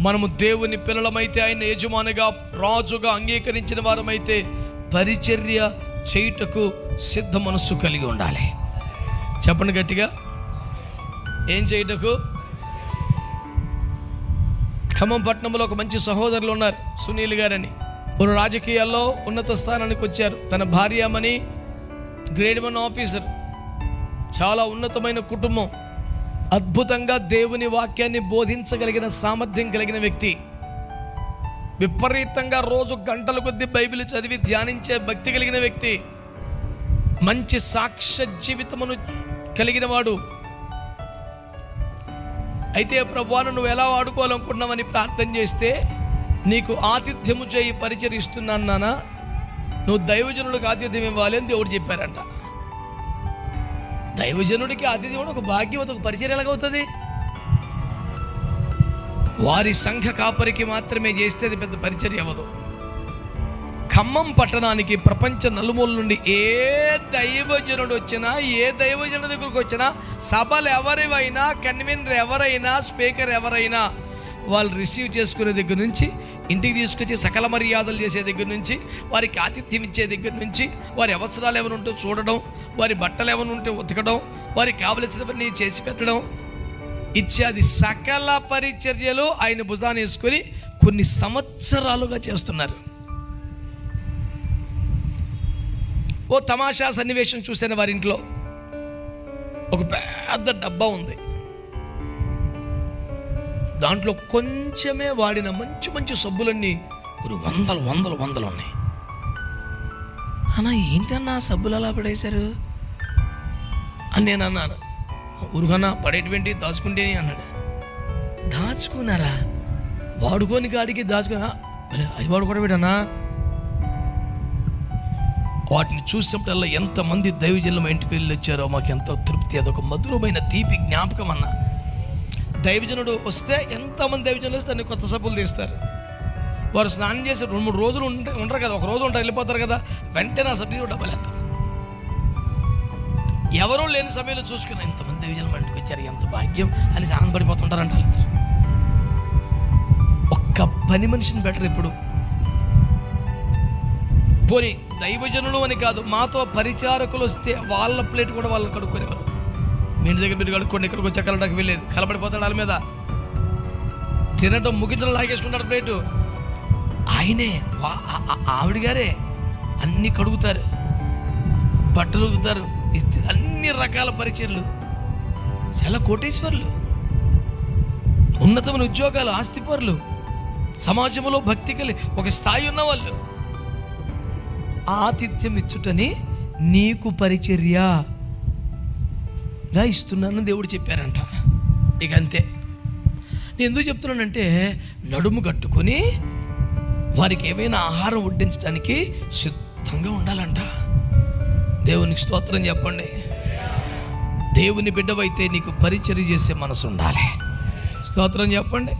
మనము దేవుని పిల్లలమైతే, ఆయన యజమానిగా రాజుగా అంగీకరించిన వారమైతే పరిచర్య చేయుటకు సిద్ధ మనస్సు కలిగి ఉండాలి. చెప్పండి గట్టిగా, ఏం చేయుటకు? ఖమ్మం పట్టణంలో ఒక మంచి సహోదరులు ఉన్నారు, సునీల్ గారని. వారు రాజకీయాల్లో ఉన్నత స్థానానికి వచ్చారు. తన భార్యమని గ్రేడ్ 1 ఆఫీసర్, చాలా ఉన్నతమైన కుటుంబం, అద్భుతంగా దేవుని వాక్యాన్ని బోధించగలిగిన సామర్థ్యం కలిగిన వ్యక్తి, విపరీతంగా రోజు గంటల కొద్దీ బైబిల్ చదివి ధ్యానించే భక్తి కలిగిన వ్యక్తి, మంచి సాక్ష్య జీవితమును కలిగిన వాడు. అయితే ప్రభువాను నువ్వు ఎలా వాడుకోవాలనుకున్నావని ప్రార్థన చేస్తే, నీకు ఆతిథ్యము చేయి పరిచరిస్తున్నాను నాన్న, నువ్వు దైవజనుడికి ఆతిథ్యం ఇవ్వాలి అని దేవుడు చెప్పారంట. దైవజనుడికి ఆతిథ్యం ఒక భాగ్యం, ఒక పరిచర్య ఎలాగవుతుంది? వారి సంఘ కాపరికి మాత్రమే చేస్తే అది పెద్ద పరిచర్య అవ్వదు. ఖమ్మం పట్టణానికి ప్రపంచ నలుమూల నుండి ఏ దైవజనుడు వచ్చినా, ఏ దైవజనుడి దగ్గరకు వచ్చినా, సభలు ఎవరివైనా, కన్వీనర్ ఎవరైనా, స్పీకర్ ఎవరైనా, వాళ్ళు రిసీవ్ చేసుకునే దగ్గర నుంచి, ఇంటికి తీసుకొచ్చి సకల మర్యాదలు చేసే దగ్గర నుంచి, వారికి ఆతిథ్యం ఇచ్చే దగ్గర నుంచి, వారి అవసరాలు ఏమైనా ఉంటే చూడడం, వారి బట్టలు ఏమైనా ఉంటే ఉతకడం, వారికి కావలసినవన్నీ చేసి పెట్టడం ఇత్యాది సకల పరిచర్యలు ఆయన భుజాన్ని వేసుకొని కొన్ని సంవత్సరాలుగా చేస్తున్నారు. ఓ తమాషా సన్నివేశం చూసాను. వారి ఇంట్లో ఒక పెద్ద డబ్బా ఉంది, దాంట్లో కొంచెమే వాడిన మంచి మంచి సబ్బులన్నీ వందలు ఉన్నాయి. అన్నా ఏంటన్నా సబ్బులు అలా పడేశారు అని నేను అన్నాను. ఊరుగన్నా పడేటువంటి దాచుకుంటేనే అన్నాడు. దాచుకున్నారా? వాడుకోని కాడికి దాచుకున్నా, అవి వాడుకోవడం పెట్టన్నా. వాటిని చూసినప్పుడల్లా ఎంతమంది దైవజనులు మా ఇంటికి వెళ్ళి వచ్చారో మాకు ఎంతో తృప్తి, అదొక మధురమైన తీపి జ్ఞాపకం అన్న. దైవజనుడు వస్తే ఎంతమంది దైవజనులు వస్తే దాన్ని కొత్త సబ్బులు తీస్తారు. వారు స్నానం చేసి 2-3 రోజులు ఉండరు కదా, ఒక రోజు ఉంటారు, వెళ్ళిపోతారు కదా, వెంటనే ఆ సబ్బులు డబ్బులు వేస్తారు. ఎవరూ లేని సమయంలో చూసుకుని ఎంతమంది దైవజనులు మా ఇంటికి వచ్చారు, ఎంత భాగ్యం అని ఆనందపడిపోతుంటారంట. ఒక్క పని మనిషిని బెటర్. ఇప్పుడు పోనీ దైవజనులు అని కాదు, మాతో పరిచారకులు వస్తే వాళ్ళ ప్లేట్ కూడా వాళ్ళు కడుక్కునేవారు. మీ ఇంటి దగ్గర మీరు కడుక్కోండి, ఇక్కడికి వచ్చి కలడానికి వెళ్ళేది, కలబడిపోతాడు వాళ్ళ మీద, తినడం ముగించడం లాగేసుకుంటాడు ప్లేటు. ఆయనే ఆవిడ గారే అన్నీ కడుగుతారు, బట్టలు ఉగుతారు, అన్ని రకాల పరిచర్లు. చాలా కోటీశ్వర్లు, ఉన్నతమైన ఉద్యోగాలు, ఆస్తిపరులు, సమాజంలో భక్తి కలిగి ఒక స్థాయి ఉన్నవాళ్ళు. ఆతిథ్యం ఇచ్చుటని నీకు పరిచర్యగా ఇస్తున్నానని దేవుడు చెప్పారంట. ఇక అంతే. నేను ఎందుకు చెప్తున్నానంటే, నడుము కట్టుకొని వారికి ఏమైనా ఆహారం వడ్డించడానికి సిద్ధంగా ఉండాలంట. దేవునికి స్తోత్రం చెప్పండి. దేవుని బిడ్డవైతే నీకు పరిచర్య చేసే మనసు ఉండాలి. స్తోత్రం చెప్పండి.